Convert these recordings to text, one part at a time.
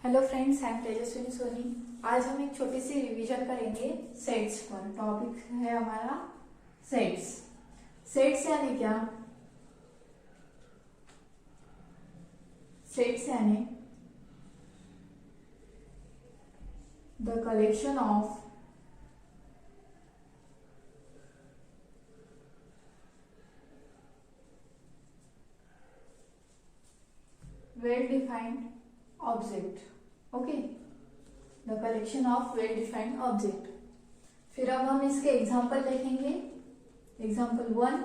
Hello friends, I am Tejaswini Soni. आज हम एक छोटी सी रिवीजन करेंगे सेट्स पर। टॉपिक है हमारा सेट्स। सेट्स यानी क्या? सेट्स यानी the collection of well defined object. Okay, the collection of well defined object. फिर अब हम इसके एग्जाम्पल देखेंगे। Example 1,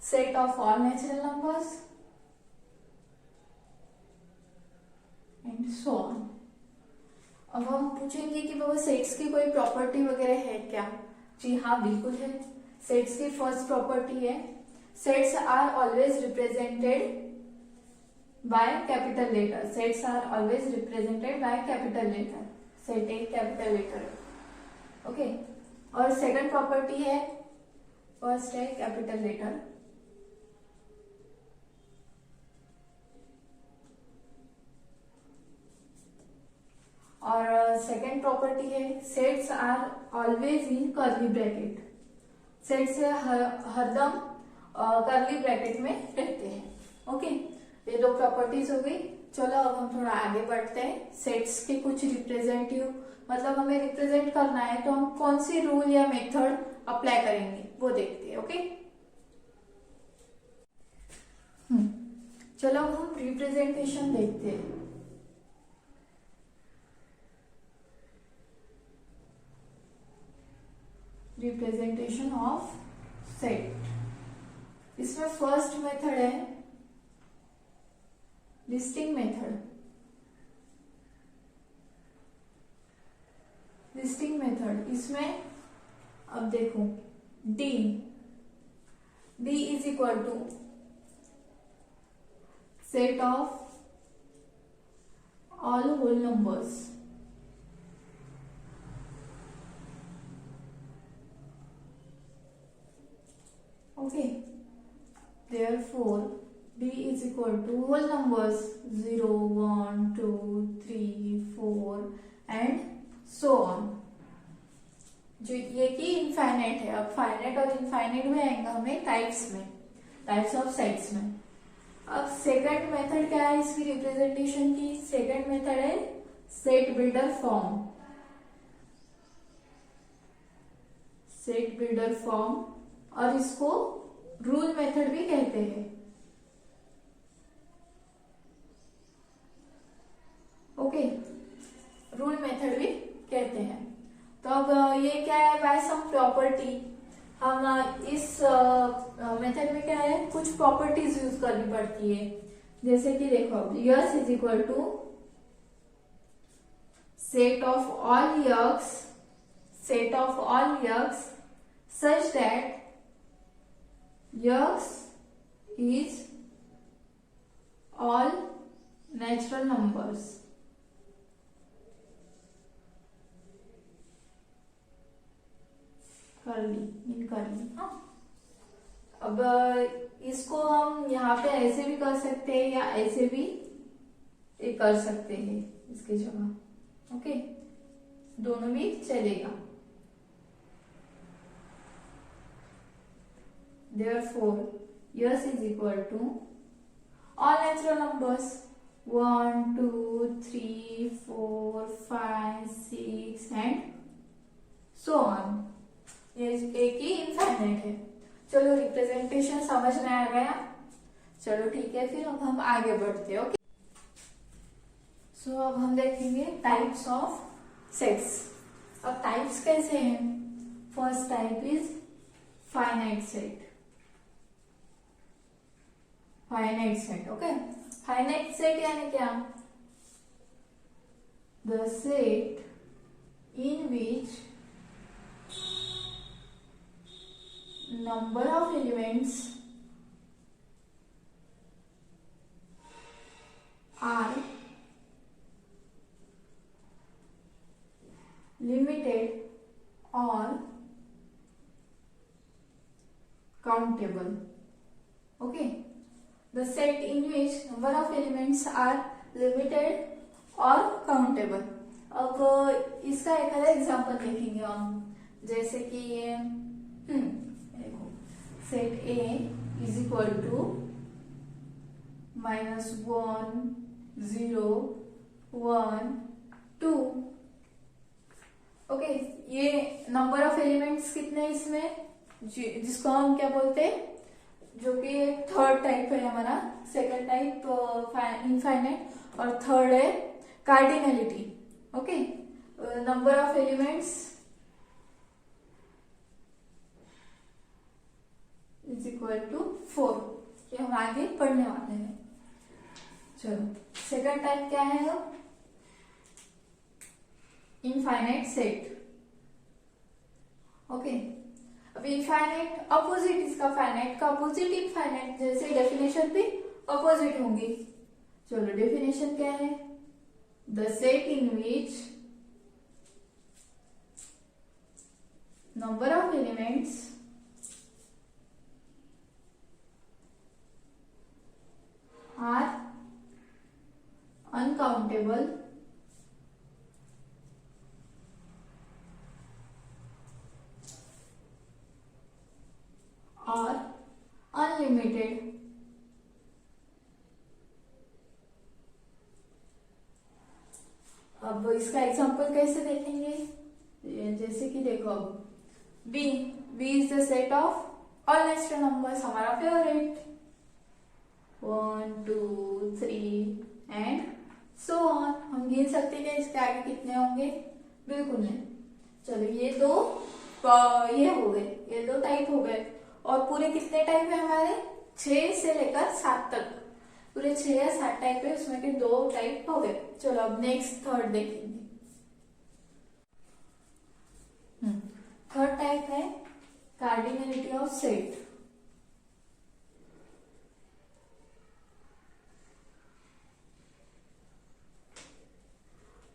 set of all natural numbers and so on. अब हम पूछेंगे कि बाबा सेट्स की कोई प्रॉपर्टी वगैरह है क्या? जी हाँ, बिल्कुल है। सेट्स की फर्स्ट प्रॉपर्टी है, sets are always represented by capital letter. Sets are always represented by capital letter. Set एक capital letter है, ओके। और सेकंड प्रॉपर्टी है, फर्स्ट है कैपिटल लेटर, और सेकंड प्रॉपर्टी है sets are always in curly bracket. Sets हरदम curly bracket में रहते हैं, ओके। ये दो प्रॉपर्टीज हो गई। चलो अब हम थोड़ा आगे बढ़ते हैं। सेट्स के कुछ रिप्रेजेंटेटिव, मतलब हमें रिप्रेजेंट करना है तो हम कौन सी रूल या मेथड अप्लाई करेंगे वो देखते हैं, ओके। चलो अब हम रिप्रेजेंटेशन देखते हैं। Representation of set. इसमें फर्स्ट मेथड है लिस्टिंग मेथड। लिस्टिंग मेथड इसमें अब देखो, D is equal to set of all whole numbers. Okay, therefore D is equal to whole numbers 0, 1, 2, 3, 4 and so on। जो ये की इनफाइनाइट है। अब फाइनाइट और इनफाइनाइट में आएगा हमें टाइप्स ऑफ सेट्स में। अब सेकंड मेथड क्या है इसकी रिप्रेजेंटेशन की? सेकंड मेथड है set builder form. Set builder form, और इसको रूल मेथड भी कहते हैं, ओके। रूल मेथड भी कहते हैं। तो अब ये क्या है? बाय सम प्रॉपर्टी हम इस मेथड में क्या है, कुछ प्रॉपर्टीज यूज करनी पड़ती है। जैसे कि देखो, S is equal to set of all x such that x is all natural numbers. Curly, हाँ। अब इसको हम यहाँ पे ऐसे भी कर सकते हैं या ऐसे भी कर सकते हैं इसकी जगह, ओके। दोनों भी चलेगा। Therefore, S is equal to all natural numbers 1, 2, 3, 4, 5, 6 and so on. ये एक ही इनफाइनाइट है। चलो, रिप्रेजेंटेशन समझ में आ गया। चलो ठीक है, फिर अब हम आगे बढ़ते हैं, ओके। सो अब हम देखेंगे टाइप्स ऑफ सेट्स। अब टाइप्स कैसे हैं? First type is finite set. Finite set, okay. Finite set यानी क्या? The set in which number of elements are limited or countable, okay। The set in which number of elements are limited और countable. अब इसका एक आधा example देखेंगे हम, जैसे कि ये देखो, set A is equal to -1 0 1 2। Okay, ये नंबर ऑफ एलिमेंट्स कितने हैं इसमें, जिसको हम क्या बोलते हैं, जो कि थर्ड टाइप है हमारा। सेकंड टाइप इनफाइनाइट और थर्ड है cardinality. Okay, number of elements is equal to 4। ये हम आगे पढ़ने वाले हैं। चलो, सेकंड टाइप क्या है, इनफाइनाइट सेट। ओके, अब इनफाइनाइट अपोजिट इसका, फाइनाइट का अपोजिट इनफाइनाइट, जैसे डेफिनेशन भी अपोजिट होंगी। चलो, डेफिनेशन क्या है, the set in which number of elements are uncountable और अनलिमिटेड। अब इसका एग्जांपल कैसे देखेंगे, जैसे कि देखो, अब B is the set of all natural numbers, हमारा फेवरेट, 1 2 3 एंड सो ऑन। हम गिन सकते हैं इसके आगे कितने होंगे, बिल्कुल नहीं। चलो, ये हो गए, ये 2 टाइप हो गए। और पूरे कितने टाइप है हमारे, 6 से लेकर 7 तक, पूरे 6 या 7 टाइप है, उसमें के 2 टाइप हो गए। चलो, अब नेक्स्ट थर्ड देखेंगे। थर्ड टाइप है cardinality of set.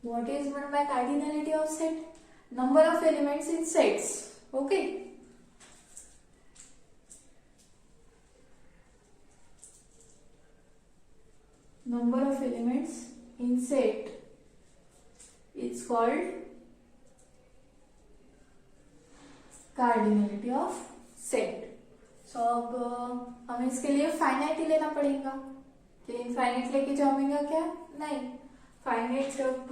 What is meant by cardinality of set? Number of elements in sets. Okay. Number of elements in set is called cardinality of set. So अब हमें इसके लिए finite ही लेना पड़ेगा, कि infinite लेके जाऊंगा क्या, नहीं। फाइनाइट जब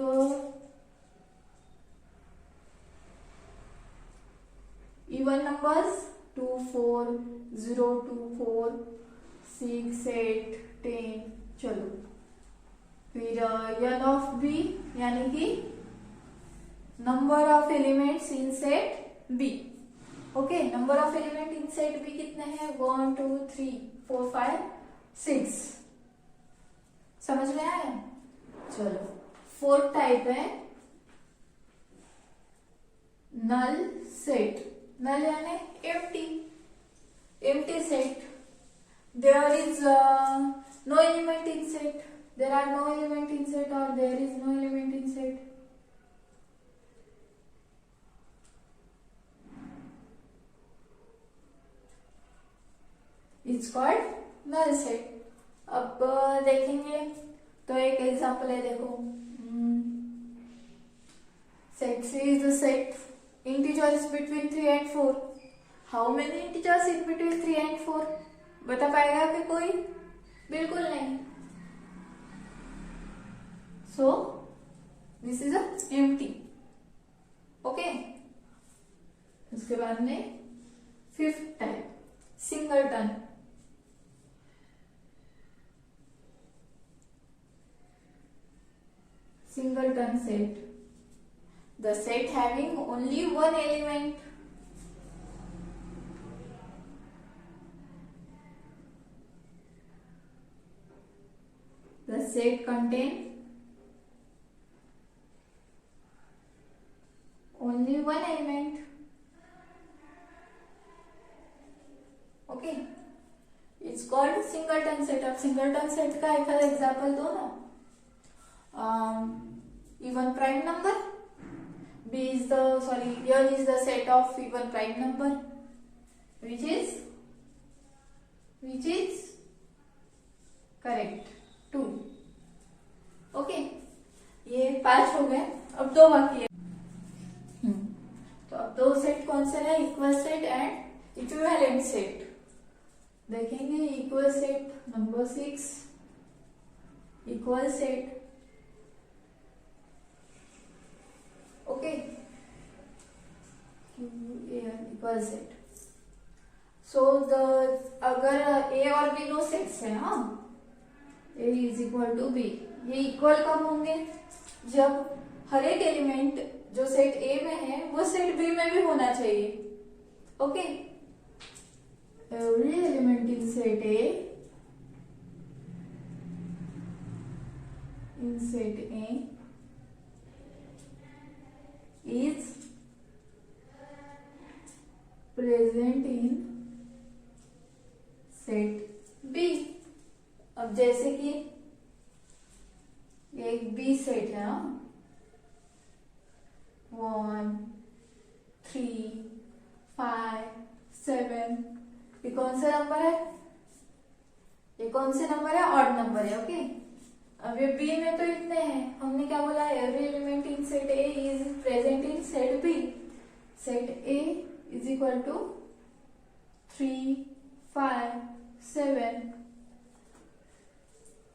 इवन नंबर्स 2 4 0 2 4 6 8 10। चलो, फिर एन ऑफ बी, यानी कि number of elements in set B. Okay, number of element in set B कितने हैं, 1 2 3 4 5 6। समझ में आया। चलो, फोर्थ टाइप है नल सेट। नल यानी empty set. There is no element in set, there are no element in set, और there is no element in set. It's called null set. अब देखेंगे तो एक एग्जांपल है, देखो, set C is the set integers between 3 and 4. How many integers in between 3 and 4? बता पाएगा कि कोई, बिल्कुल नहीं। So this is a empty. Okay. उसके बाद में fifth type, singleton. Singleton set, the set having only one element. The set contain only one element. Okay, it's called singleton set. अब singleton set का एक एग्जाम्पल दो ना। Even prime number, N is the set of even prime number, which is correct 2. Okay, 5 हो गए, अब 2 बाकी है। तो अब 2 सेट कौन से है? Equal set and equivalent set. देखेंगे equal set number 6, equal set, okay, equal set. So the अगर ए और बी दो सेट्स है, हाँ, A is equal to B, ये इक्वल कब होंगे? जब हर एक एलिमेंट जो सेट ए में है वो सेट बी में भी होना चाहिए, okay. Every element in set A, in set A is present in set B। अब जैसे कि एक बी सेट है ना, 1 3 5 7, ये कौन सा नंबर है? ये कौन से नंबर है? ऑड नंबर है, ओके। अब ये बी में तो इतने हैं, हमने क्या बोला? Every element in set A is present in set B. Set A is equal to 3 5 7,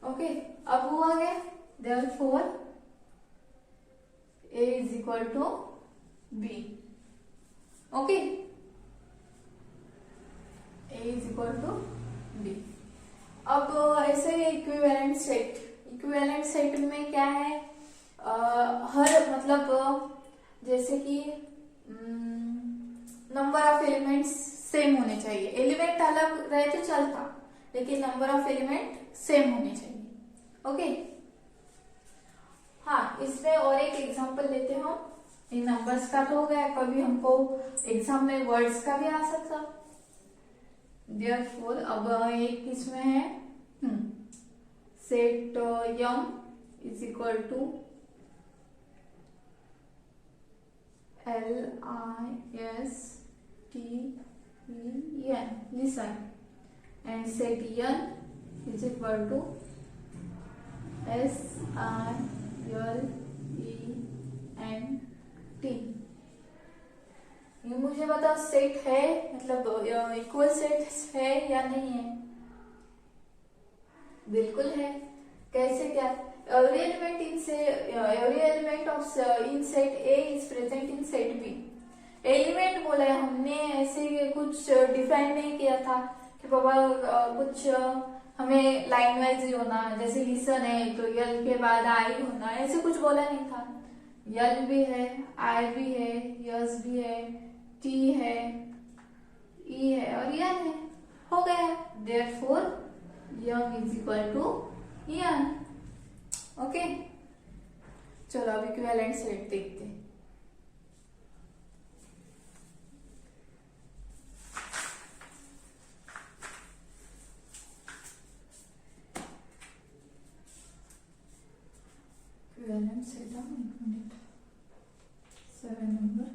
okay. अब हुआ क्या? Therefore A is equal to B, okay, A is equal to B. अब ऐसे इक्विवेलेंट सेट, इक्विवेलेंट सेट में क्या है? हर मतलब जैसे कि नंबर ऑफ एलिमेंट्स सेम होने चाहिए। एलिमेंट अलग रहे तो चलता, लेकिन नंबर ऑफ एलिमेंट सेम होने चाहिए, ओके। हाँ, इसमें और एक एग्जांपल लेते हैं हम। इन नंबर्स का तो हो गया, कभी हमको एग्जाम में वर्ड्स का भी आ सकता। देयरफॉर अब एक इसमें है set M is equal to LISTEN, listen, and set n is equal to SILENT। ये मुझे बताओ सेट है, मतलब इक्वल सेट है या नहीं है? बिल्कुल है। कैसे? क्या? every element of in set A is present in set B। Element बोला है हमने, ऐसे कुछ डिफाइन नहीं किया था कि बाबा कुछ हमें लाइन वाइज ही होना, जैसे लिसन है तो यल के बाद आई होना, ऐसे कुछ बोला नहीं था। यल भी है, आई भी है, यस भी है, टी है, ई है और यन है, हो गया। Therefore M is equal to N, okay. चलो अब इक्विवेलेंट सेट देखते हैं। इक्विवेलेंट सेट, एक मिनट, 7 नंबर।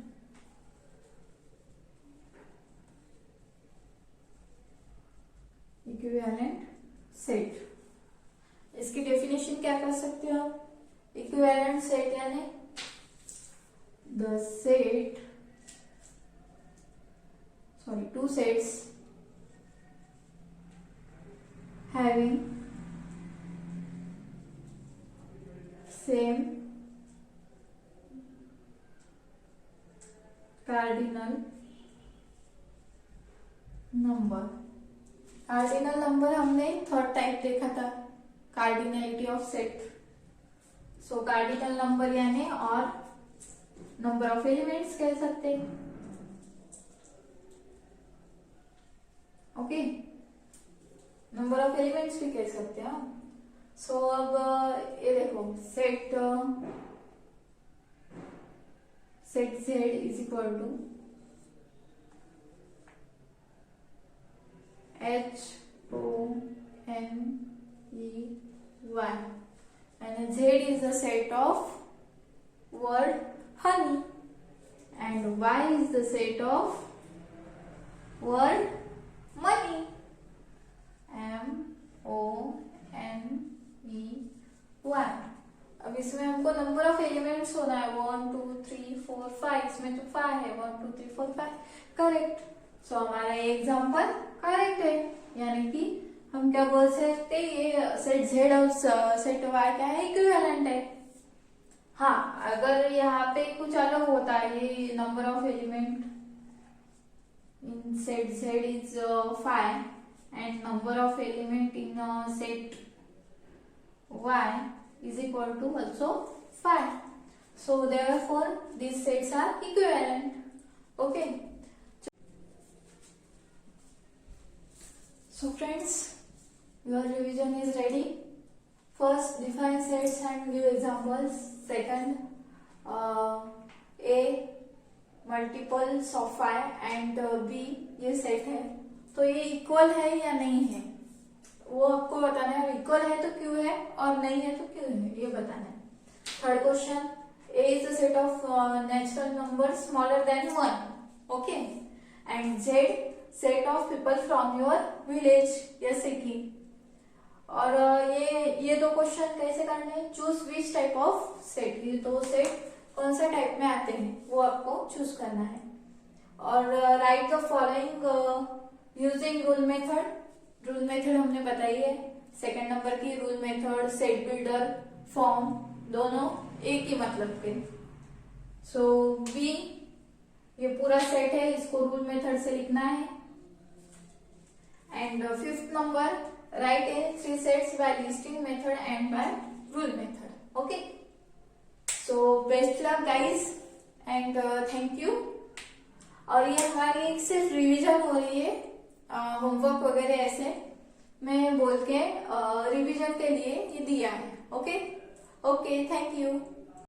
इक्विवेलेंट सेट, इसकी डेफिनेशन क्या कर सकते हो आप? इक्विवेलेंट सेट यानी the set, sorry, 2 sets having same cardinal number। Cardinal number हमने थर्ड टाइप देखा था, cardinality of set. So cardinal number यानी और नंबर ऑफ एलिमेंट्स कह सकते हैं, ओके। नंबर ऑफ एलिमेंट्स भी कह सकते हैं। सो अब ये देखो, set Z is equal to HONEY, and Z is the set of word honey, and Y is the set of word money, MONEY। अब अब इसमें हमको नंबर ऑफ एलिमेंट्स होना है 1 2 3 4 5, इसमें तो 5 है 1 2 3 4 5, करेक्ट। सो हमारा ये एग्जाम्पल करेक्ट है, यानी कि हम क्या बोल सकते हैं, ये सेट जेड और सेट वाई क्या है, इक्विवेलेंट है। हाँ, अगर यहाँ पे कुछ अलग होता है, ये number of element in set Z is 5 and number of element in set y is equal to also 5. So therefore these sets are equivalent. Okay. So friends, your revision is ready. First, define sets and give examples. Second, A multiples of 5 and B ये set है, तो ये equal है या नहीं है वो आपको बताना है। इक्वल है तो क्यों है और नहीं है तो क्यों है, ये बताना है। Third question, A is a set of natural numbers smaller than 1, okay, and Z set of people from your village या city। और ये दो क्वेश्चन कैसे करने हैं, choose which type of set, ये दो सेट कौन सा टाइप में आते हैं वो आपको चूज करना है। और right the following using rule method. Rule method हमने बताई है, सेकंड नंबर की rule method, set builder, form, दोनों एक ही मतलब के। सो बी ये पूरा सेट है, इसको रूल मेथड से लिखना है। And fifth number, write in 3 sets by listing method and by rule method. Okay, so best luck guys and thank you. और ये हमारी एक सिर्फ रिवीजन हो रही है, होमवर्क वगैरह ऐसे मैं बोल के रिवीजन के लिए ये दिया है। Okay okay, thank you.